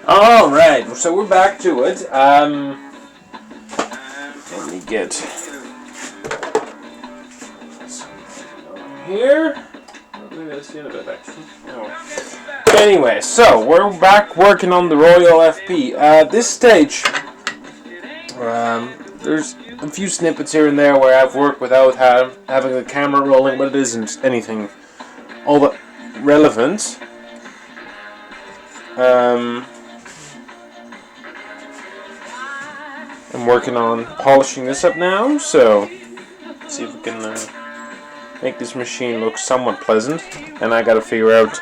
All right, so we're back to it. Let me get here. Maybe that's the end of it, actually. Oh. Anyway, so we're back working on the Royal FP. At this stage, there's a few snippets here and there where I've worked without having the camera rolling, but it isn't anything all that relevant. I'm working on polishing this up now, so let's see if we can make this machine look somewhat pleasant. And I gotta figure out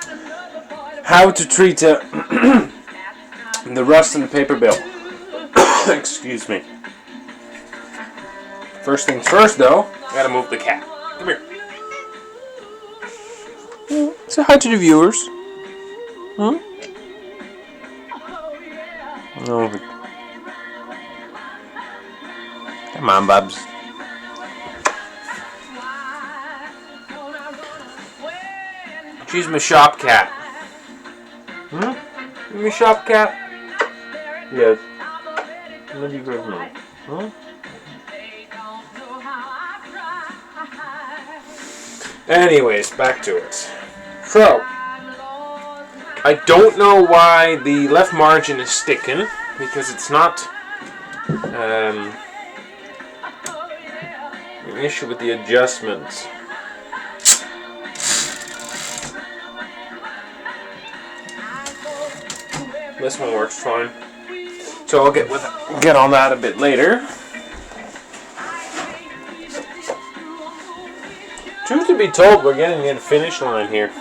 how to treat the rust in the paper bill. Excuse me. First things first, though, I gotta move the cat. Come here. Say hi to the viewers. Huh? Oh. Come on, Bubs. She's my shop cat. Hmm? You my shop cat? Yes. Love you very much. Huh? Anyways, back to it. So, I don't know why the left margin is sticking, because it's not an issue with the adjustments. This one works fine. So I'll get on that a bit later. Truth to be told, we're getting near the finish line here.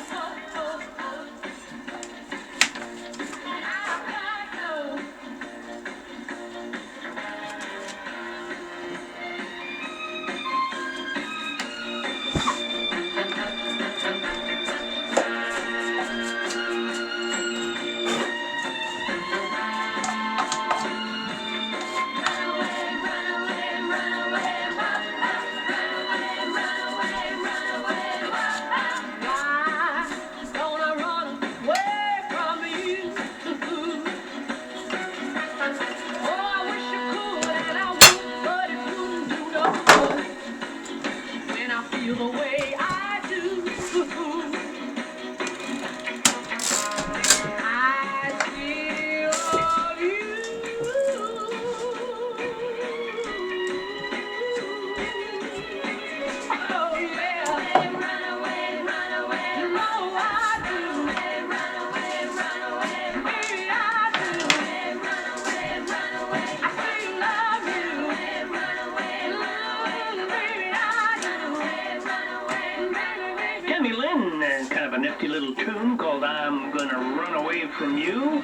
Little tune called I'm Gonna Run Away From You.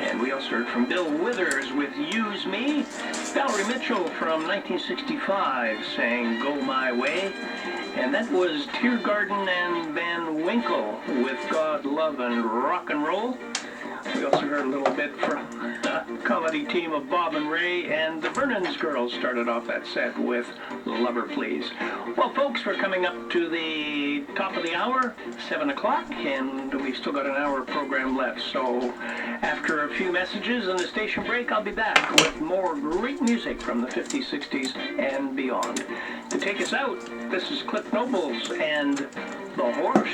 And we also heard from Bill Withers with Use Me. Valerie Mitchell from 1965 sang Go My Way. And that was Tiergarten and Van Winkle with God, Love, and Rock and Roll. We also heard a little bit from the comedy team of Bob and Ray, and the Vernon's Girls started off that set with Lover Please. Well, folks, we're coming up to the top of the hour, 7 o'clock, and we've still got an hour of program left. So after a few messages and the station break, I'll be back with more great music from the 50s, 60s, and beyond. To take us out, this is Cliff Nobles and The Horse.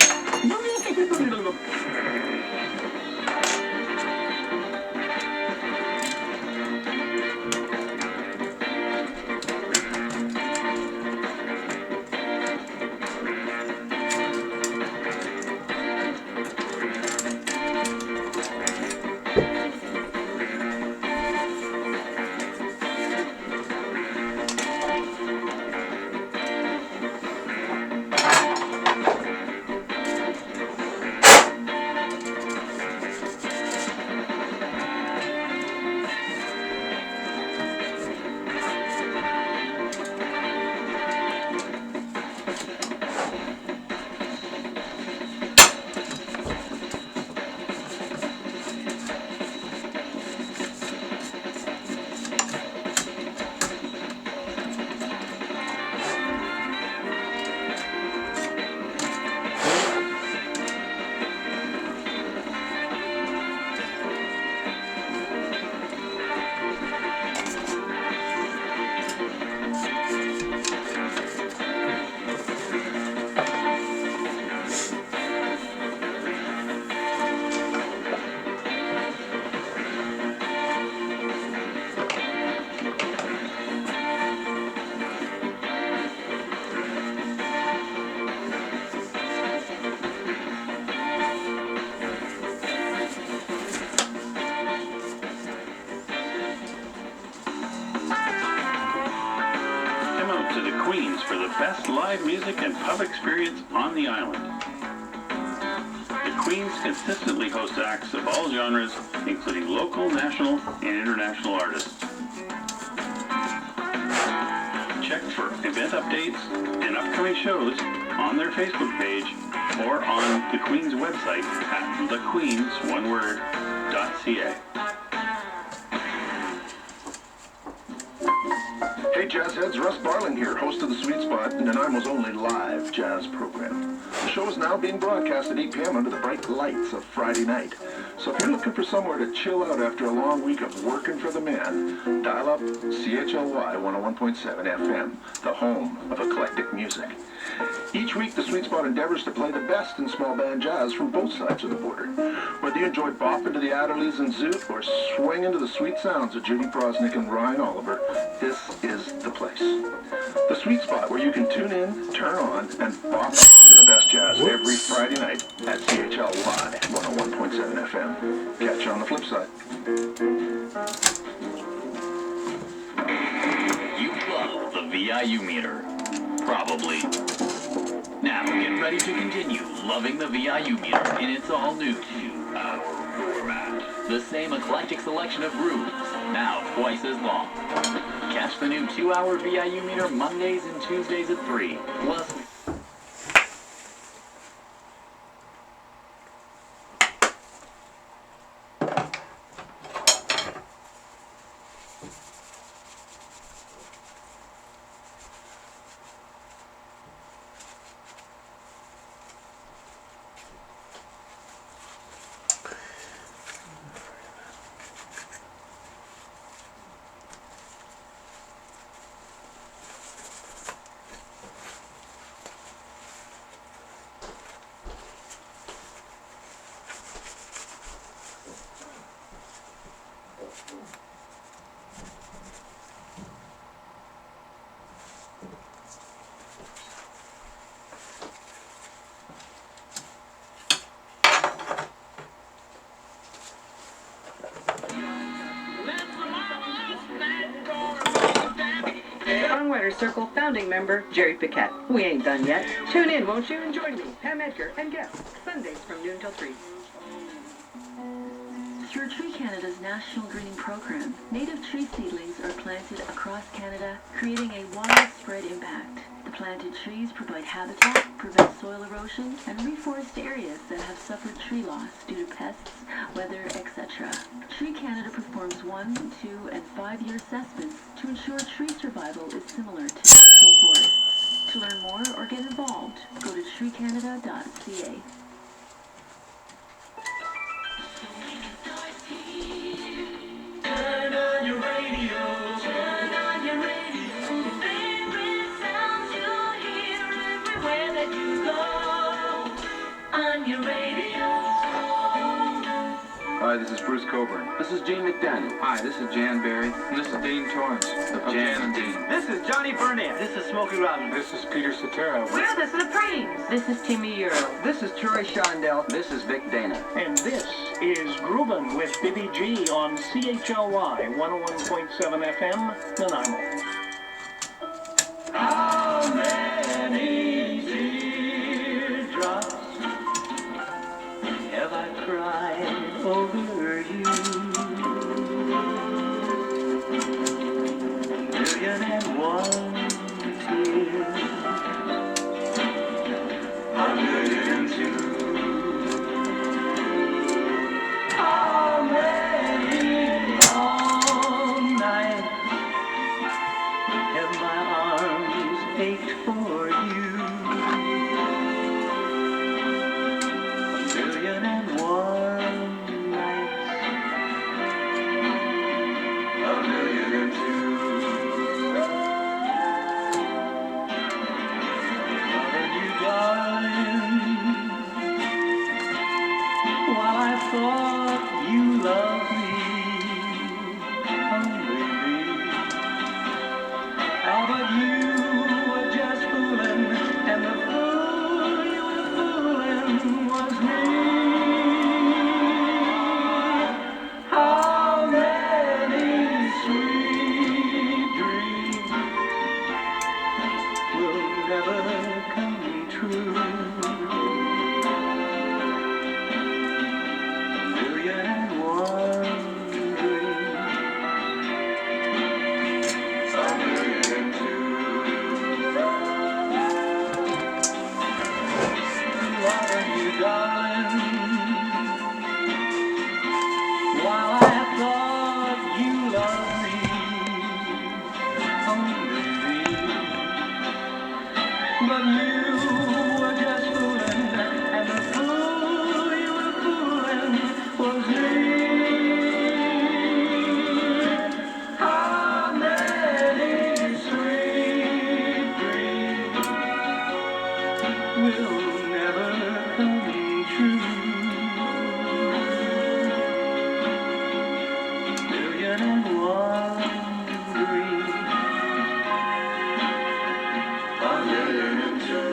live music and pub experience on the island. The Queens consistently host acts of all genres, including local, national, and international artists. Check for event updates and upcoming shows on their Facebook page or on the Queen's website at thequeens.ca. Hey Jazz Heads, Russ Barling here, host of The Sweet Spot, and Nanaimo's only live jazz program. The show is now being broadcast at 8 p.m. under the bright lights of Friday night. So if you're looking for somewhere to chill out after a long week of working for the man, dial up CHLY 101.7 FM, the home of eclectic music. Each week, The Sweet Spot endeavors to play the best in small band jazz from both sides of the border. Whether you enjoy bopping to the Adderleys and Zoot or swing into the sweet sounds of Judy Prosnick and Ryan Oliver, this is the place. The Sweet Spot, where you can tune in, turn on, and bop to the best jazz every Friday night at CHLY 101.7 FM. Catch you on the flip side. You love the VIU meter. Probably. Now get ready to continue loving the VIU meter in its all-new 2-hour format. The same eclectic selection of grooves, now twice as long. Catch the new 2-hour VIU meter Mondays and Tuesdays at 3. Plus... Typewriter Circle founding member Jerry Piquette. We ain't done yet. Tune in, won't you? And join me, Pam Edgar, and guests, Sundays from noon till 3. Through Tree Canada's National Greening Program, native tree seedlings are planted across Canada, creating a widespread impact. The planted trees provide habitat, prevent soil erosion, and reforest areas that have suffered tree loss due to pests, weather, etc. Tree Canada performs 1, 2, and 5-year assessments to ensure tree survival is similar to natural forests. To learn more or get involved, go to treecanada.ca. Turn on your radio. Turn on your radio. Favorite sounds you'll hear everywhere that you go. On your radio. Hi, this is Bruce Coburn. This is Gene McDaniel. Hi, this is Jan Berry. And this is Dean Torrance of Jan and Dean. This is Johnny Burnett. This is Smokey Robinson. This is Peter Cetera. We're the Supremes. This is Timmy Euro. This is Troy Shondell. This is Vic Dana. And this is Groovin' with Bibby G on CHLY 101.7 FM, Nanaimo. How many teardrops have I cried over you? 1,000,001 tears. 102. How many long nights darling. While I thought you loved me, oh baby, but you were just fooling, and the fool you were fooling was me. How many sweet dreams will never come true? Million and one dreams, a million and two.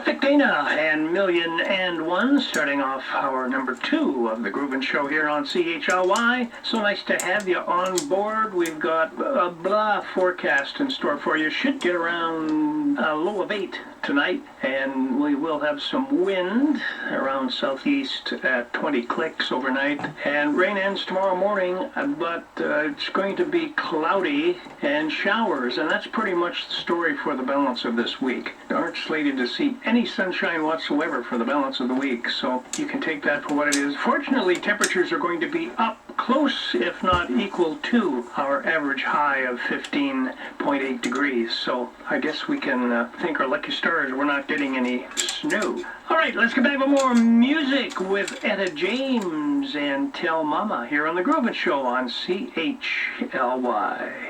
Vic Dana and Million and One, starting off our number 2 of the Groovin' Show here on CHLY. So nice to have you on board. We've got a blah forecast in store for you. Should get around a low of 8 tonight, and we will have some wind around southeast at 20 clicks overnight, and rain ends tomorrow morning, but it's going to be cloudy and showers, and that's pretty much the story for the balance of this week. Aren't slated to see any sunshine whatsoever for the balance of the week, so you can take that for what it is. Fortunately, temperatures are going to be up close, if not equal to, our average high of 15.8 degrees, so I guess we can thank our lucky stars we're not getting any snow. All right, let's get back with more music with Etta James and Tell Mama here on The Groovin' Show on CHLY.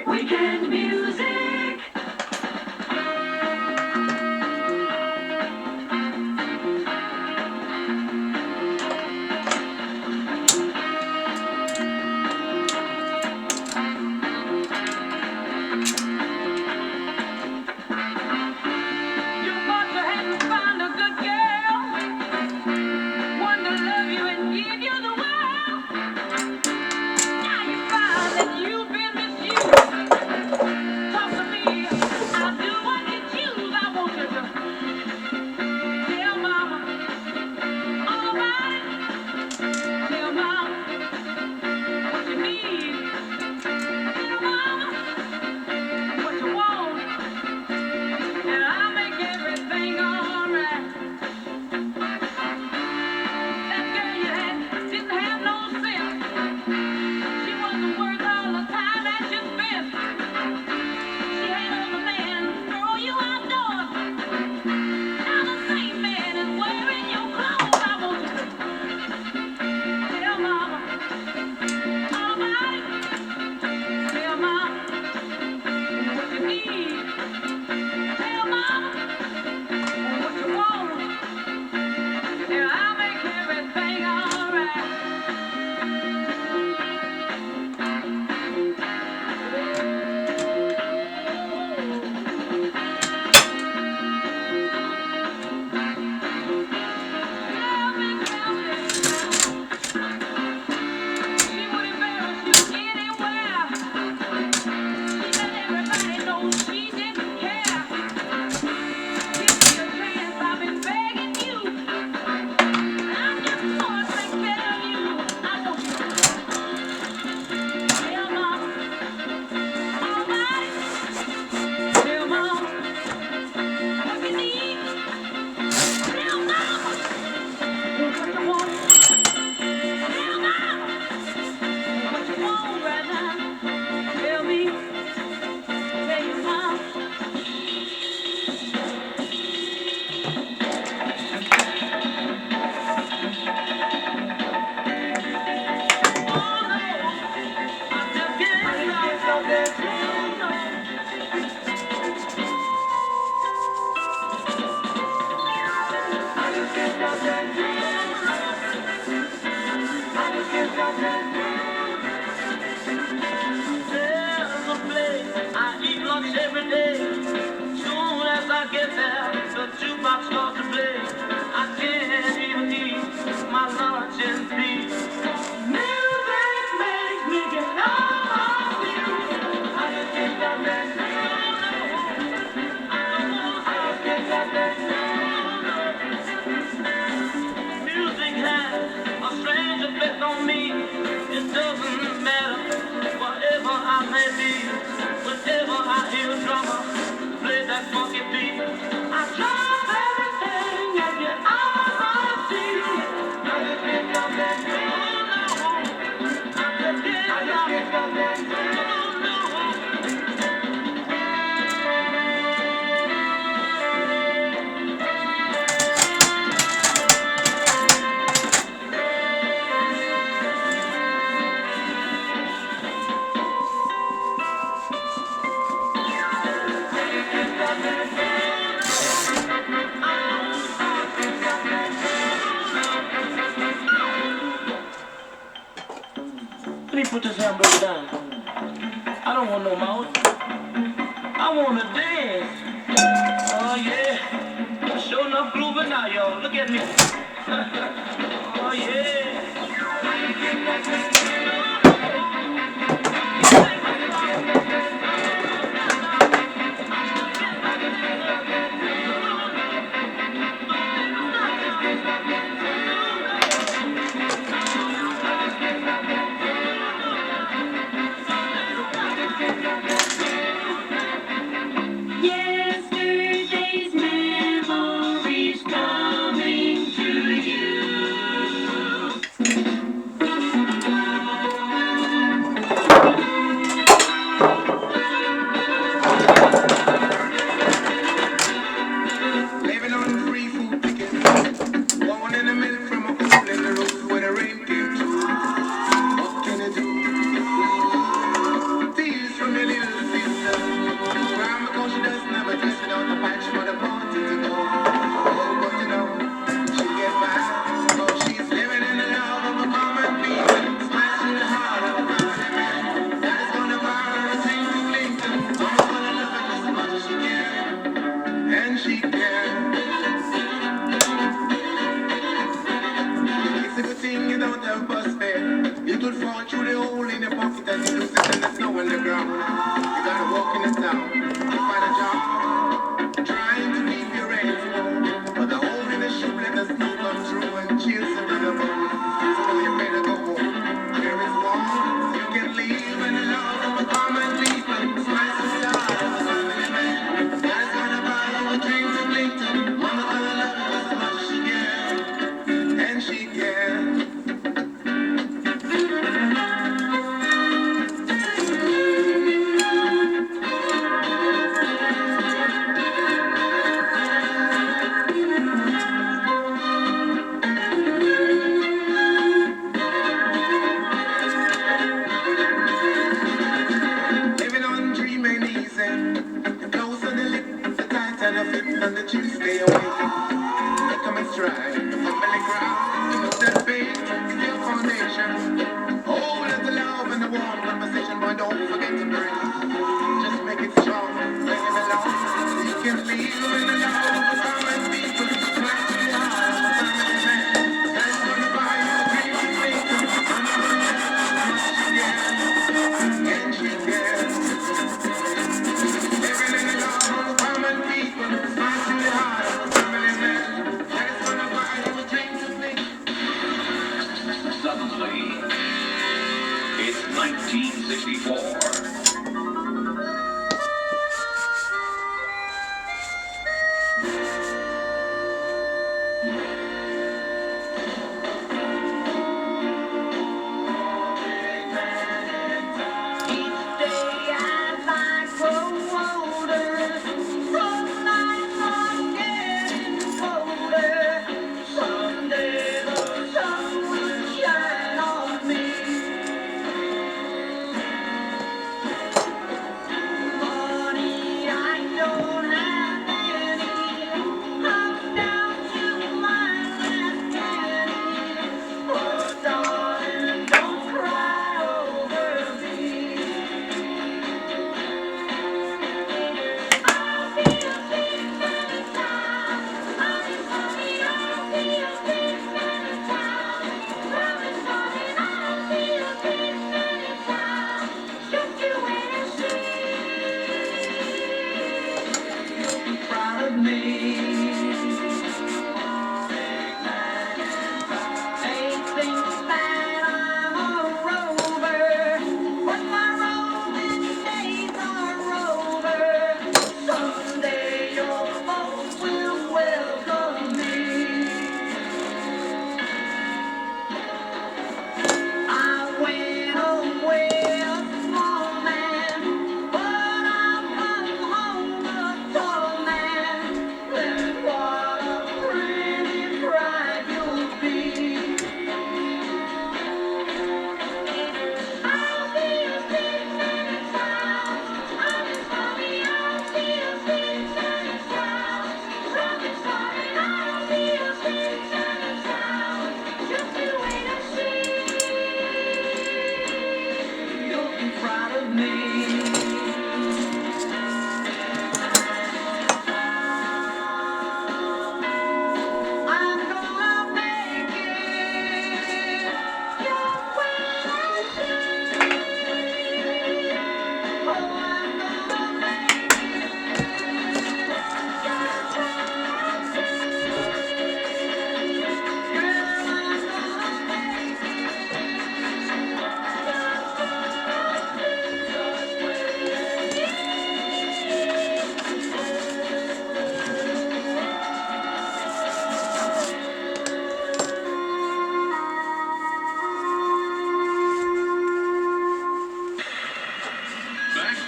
Weekend music. put this hamburger down. I don't want no mouth. I want to dance. Oh, yeah. Sure enough grooving now, y'all. Look at me. Oh, yeah. Yesterday's memories coming to you. Living on free food ticket. Born in the middle from a hole in the roof where the rain came through. What can I do? Tears from your little sister. Crying because she doesn't have a dress without a patch for the party to go. Oh, but you know, she get by. Oh, she's living in the love of a common people. Smashing the heart of a family man. That is gonna buy her a thing to cling to. Mama's gonna love her just as much as she can. And she can. It's a good thing you don't have bus fare. It will fall through the hole in your pocket and you lose it in the snow on the ground. You gotta walk in the town to find a job, trying to keep your ends warm. But the hole in the shoe let the snow come through and chills it to the bone. So you better go home where it's warm, so you can live in the love of a common people. Slice of the heart of a family man. Dad's gonna buy you a drink to cling to. Mama gonna love you as much as she can. And she can. Living on dreaming easy. The closer the lip, the tighter the fit, and the chill stay away. They come and stride, the family crowd. You know that faith is your foundation. Oh, let the love and the warm conversation, boy, don't forget to pray. Just make it strong, bring it along. So you can live in the love of the common people. Smash to the heart of a family man. That's gonna buy you a dream to cling to. Mama gonna love you as much as she can. And she can. Living in the love of the common people. Smash to the heart of a family man. That's gonna buy you a dream to cling to. Suddenly, it's 1964.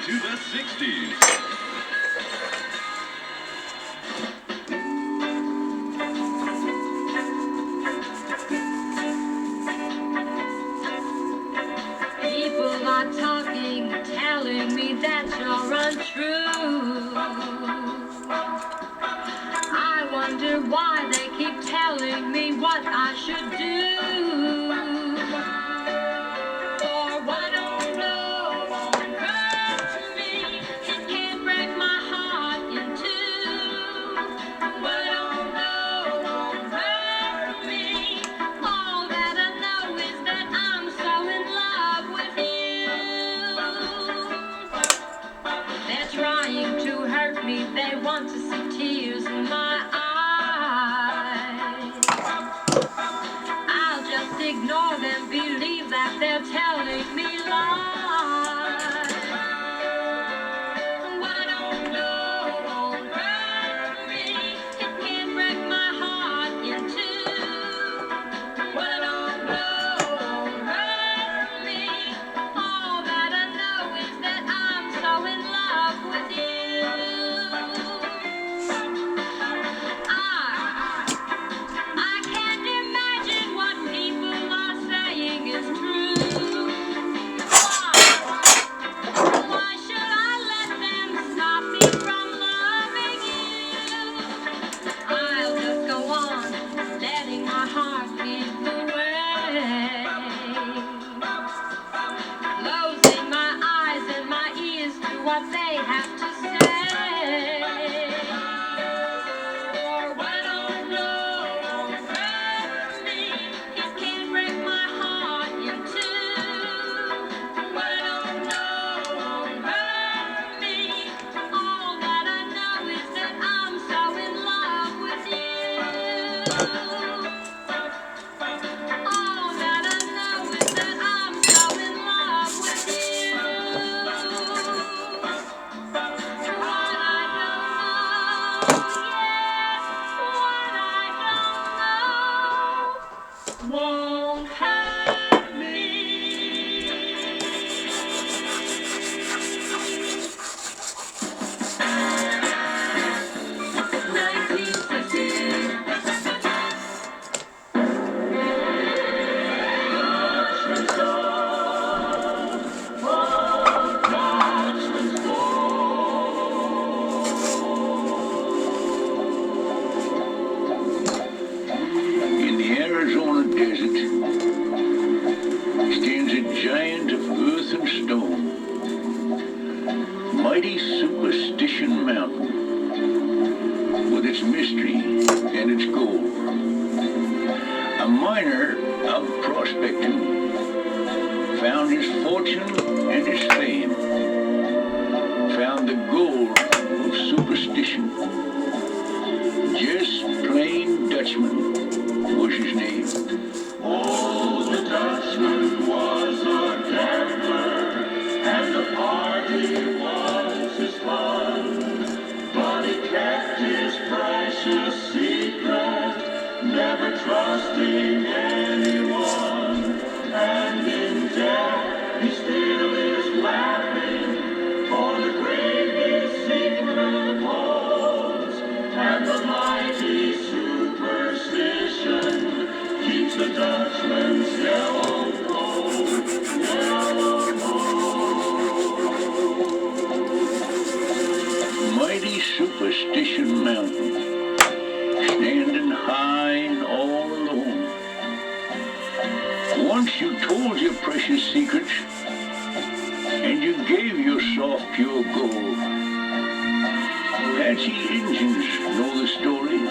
into the 60s. People are talking, telling me that you're untrue. I wonder why they keep telling me what I should do. For what I don't know won't hurt me. It can't break my heart in two. What I don't know won't hurt me. All that I know is that I'm so in love with you. They're trying to hurt me. They want to see tears in my eyes. I'll just ignore them, believe that they're telling me lies. What I don't know won't hurt me. It can't break my heart in two. What I don't know won't hurt me. All that I know is that I'm so in love with you. I can't imagine what people are saying is true. Why should I let them stop me from loving you? I'll just go on, letting my heart lead the way. Closing my eyes and my ears to what they have to say. For what I don't know won't hurt me. It can't break my heart in two. What I don't know won't hurt me. All that I know is that I'm so in love with you. All that I know is that I'm so in love with you. What I don't know, yes, what I don't know won't hurt me. 1960. In the Arizona desert stands a giant of earth and stone, mighty Superstition Mountain, with its mystery and its gold. A miner out prospecting found his fortune and his fame, found the gold of superstition. Just plain Dutchman was his name. Oh, the Dutchman was a gambler, and the party was his fun. But he kept his precious secret, never trusting anyone. And in death, he still is laughing, for the grave his secret holds. And the mighty superstition keeps the Dutchman's yellow gold, yellow gold. Mighty Superstition Mountain, standing high and all alone. Once you told your precious secrets, and you gave your soft pure gold. Apache Indians know the story,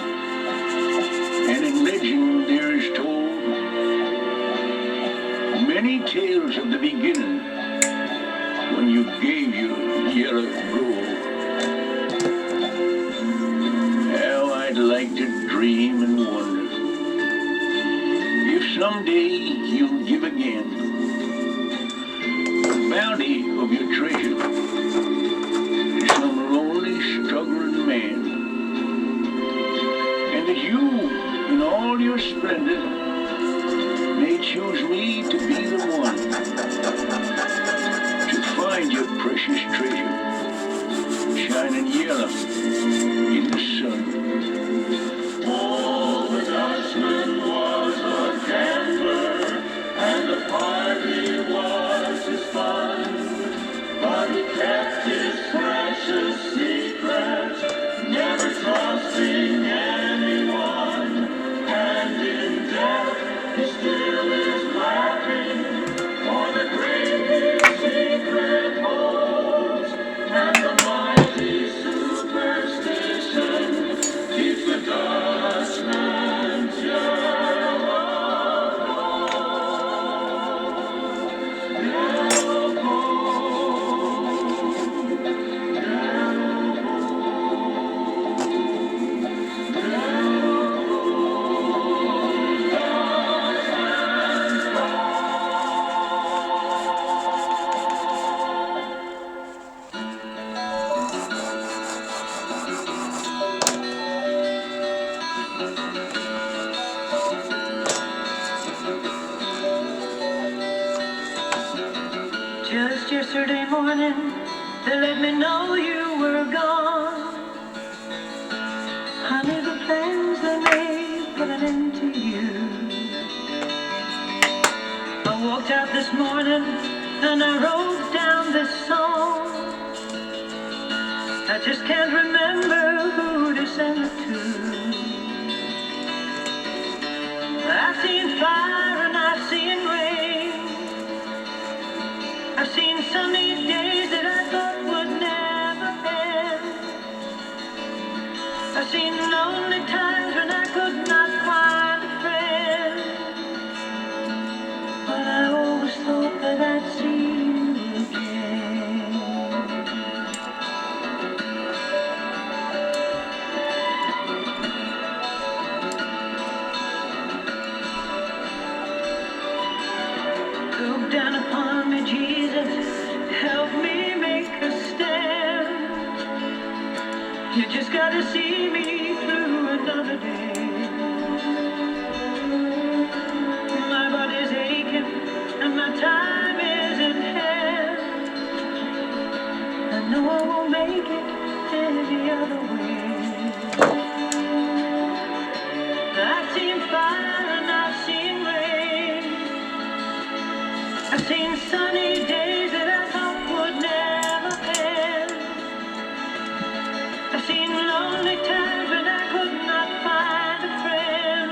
and in legend there is told many tales of the beginning when you gave your yellow gold. How I'd like to dream and wonder if someday you'll give again the bounty of your treasure to some lonely, struggling man, and that you, in all your splendor, may choose me to be the one to find your precious treasure. morning to let me know you were gone. Honey, the plans they made put an end to you. I walked out this morning and I wrote down this song. I just can't remember who to send it to. I've seen fire and I've seen rain. I've seen sunny days that I thought would never end. I've seen lonely times when I could not find a friend. But I always thought that I'd see you again. Look down upon me, Jesus, help me make a stand. You just gotta see me through another day. My body's aching and my time is in hand. I know I won't make it any other way. I've seen fire and I've seen rain. I've seen sunny days that I thought would never end. I've seen lonely times when I could not find a friend.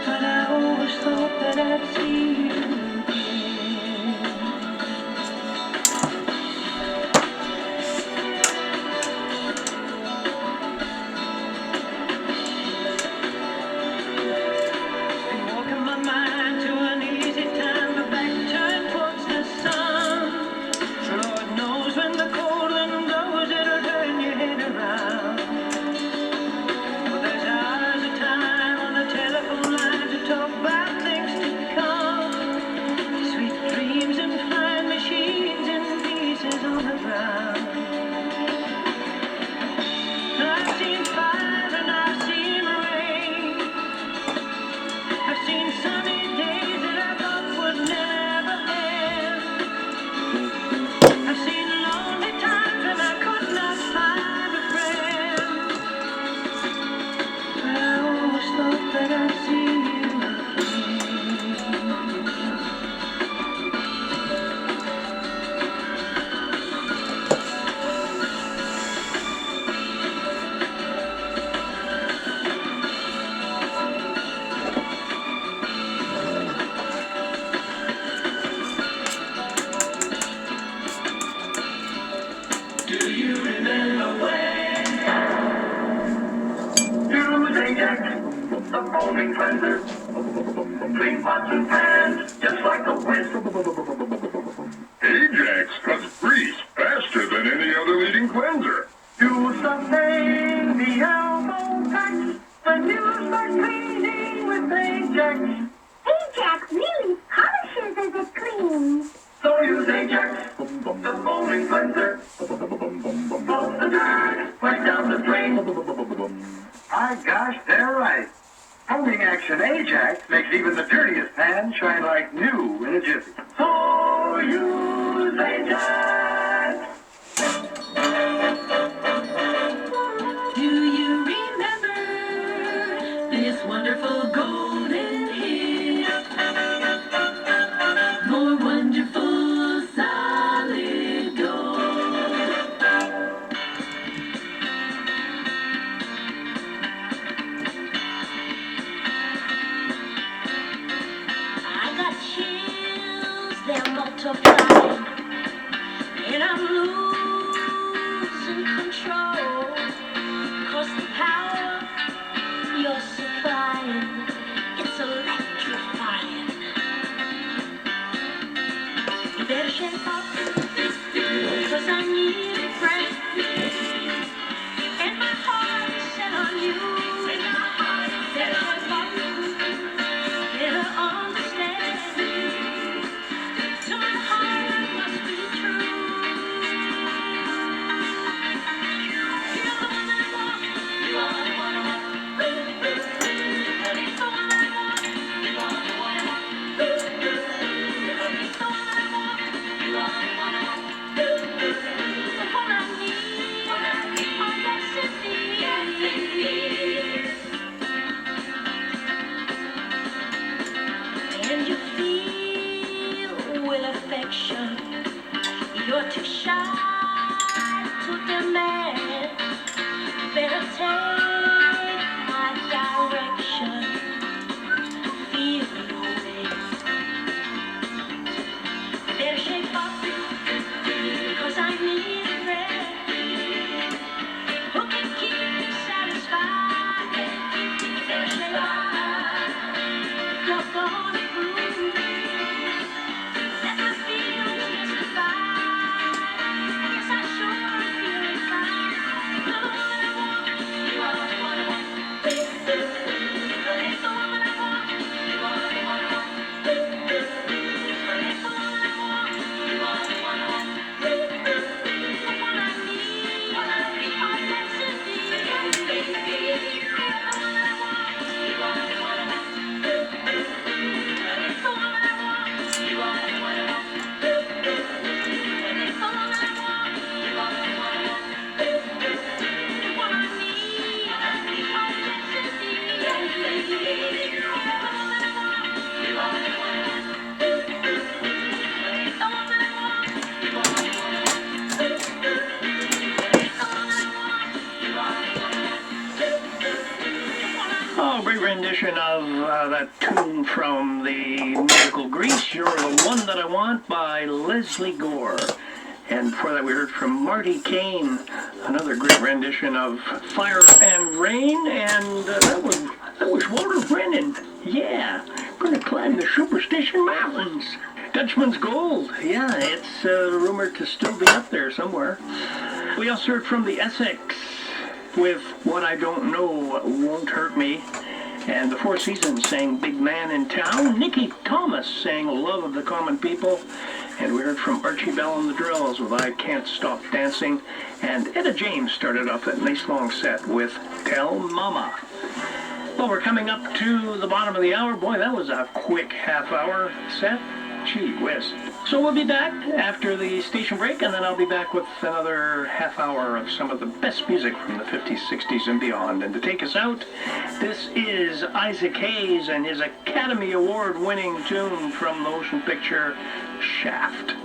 But I always thought that I'd see you again. Been walking my mind to an easy time, my back turned towards the sun. Lord knows when the cold wind blows, it'll turn your head around. Well, there's hours of time on the telephone line to talk about things to come. Sweet dreams and flying machines and pieces on the ground. I've seen fire and I've seen rain. I've seen sunny days that I thought would never end. I've seen lonely times when I could not find a friend. But I always thought that I'd see you again. Do you remember when? Use Ajax, the foaming cleanser. Clean pots and pans, just like a whisk. Ajax cuts grease faster than any other leading cleanser. Do something the elbow touch, and you start cleaning with Ajax. Ajax really polishes as it cleans. So use Ajax, the foaming cleanser. Float the dirt right down the drain. My gosh, they're right. Foaming action Ajax makes even the dirtiest pan shine like new in a jiffy. So use Ajax. Do you remember this wonderful golden hit? More wonderful solid gold. I got chills, they're multiplying, and I'm losing control. 'Cause the power you're supplying, it's electrifying. You better shape up, 'cause I need a friend. And my heart is set on you. Better shape up, better understand. To my heart must be true. You're the one I want. You are the one I want. He's the one I want. You are the one I want. He's the one I want. You are rendition of that tune from the musical Grease, You're the One That I Want by Leslie Gore. And before that we heard from Marty Kane, another great rendition of Fire and Rain, and that was Walter Brennan. Yeah, gonna climb the Superstition Mountains. Dutchman's Gold, yeah, it's rumored to still be up there somewhere. We also heard from the Essex with What I Don't Know Won't Hurt Me. And the Four Seasons sang Big Man in Town. Nicky Thomas sang Love of the Common People. And we heard from Archie Bell and the Drills with I Can't Stop Dancing. And Etta James started off that nice long set with Tell Mama. Well, we're coming up to the bottom of the hour. Boy, that was a quick half-hour set. Gee whiz. So we'll be back after the station break, and then I'll be back with another half hour of some of the best music from the 50s, 60s, and beyond. And to take us out, this is Isaac Hayes and his Academy Award-winning tune from the motion picture Shaft.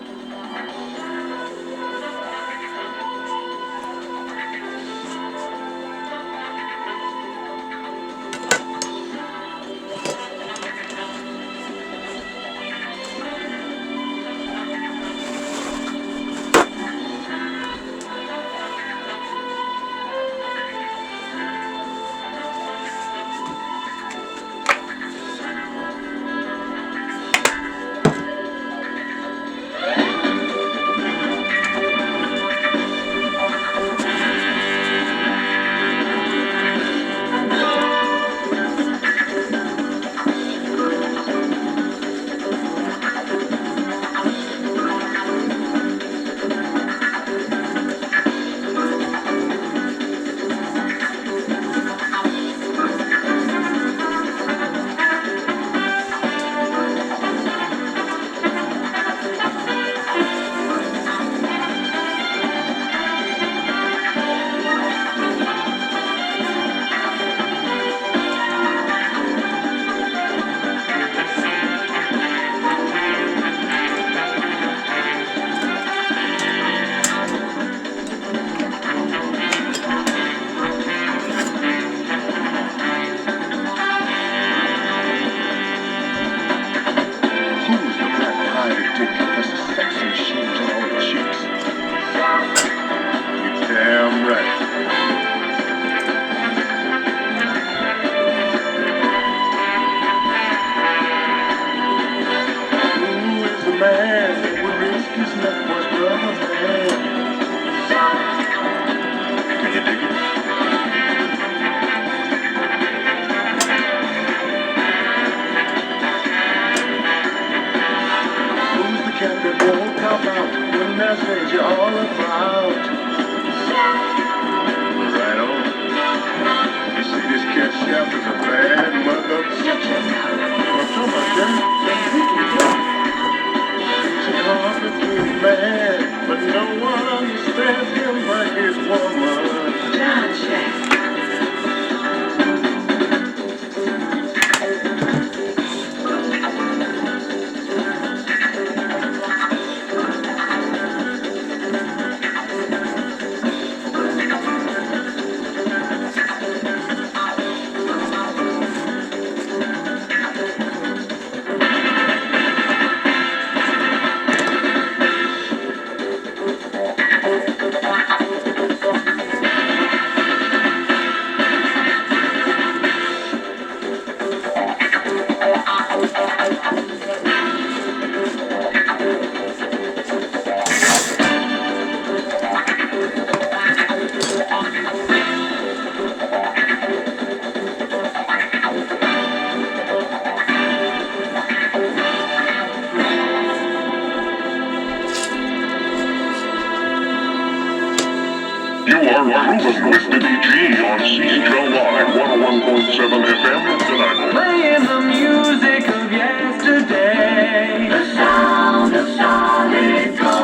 You are grooving with the DG on CHLY 101.7 FM tonight. Playing the music of yesterday. The sound of solid gold.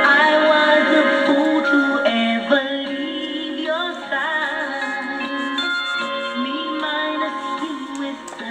I was a fool to ever leave your side. Me minus you with the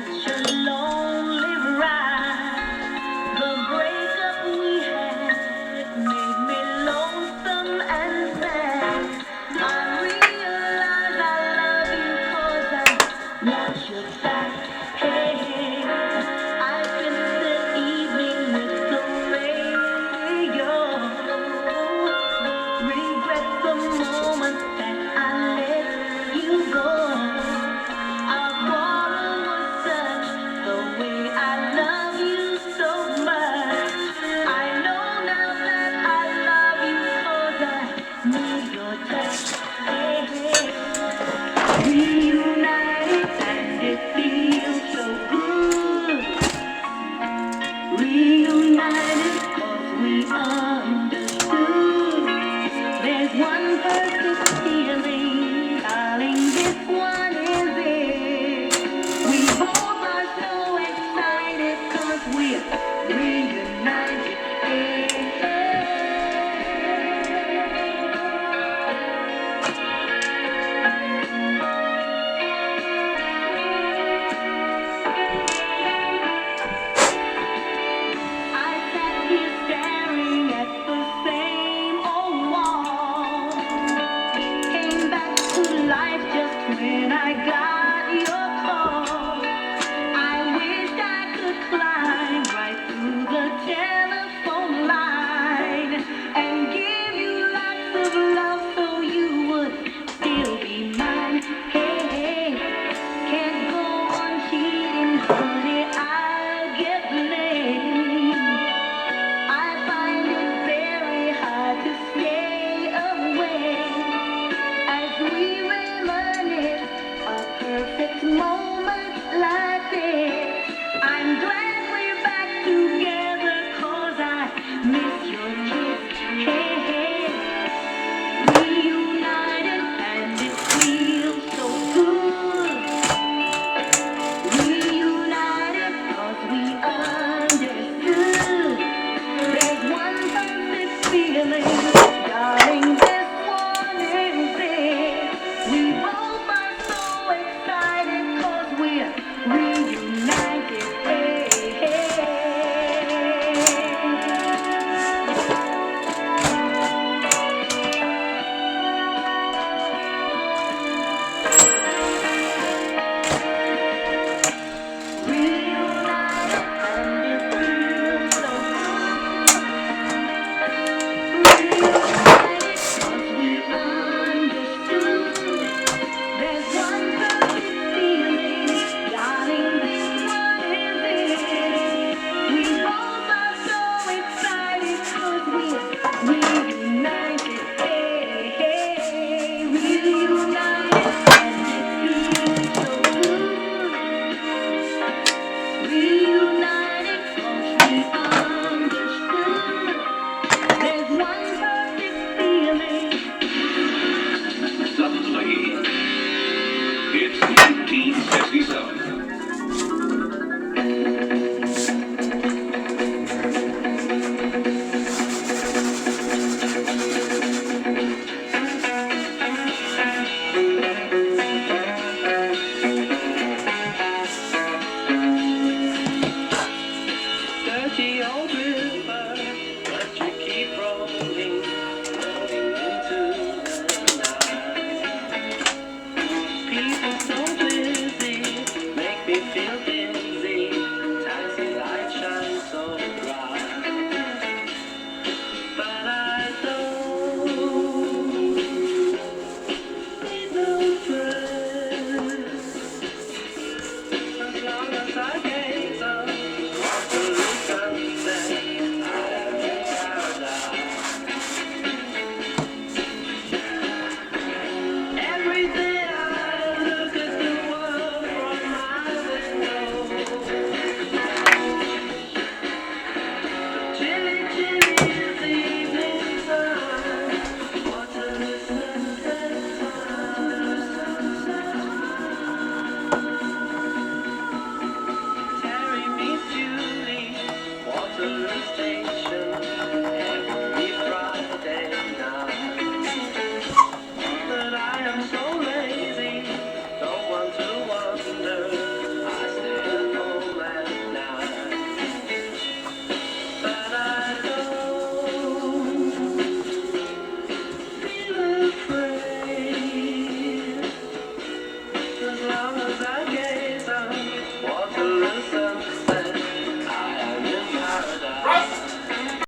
these days.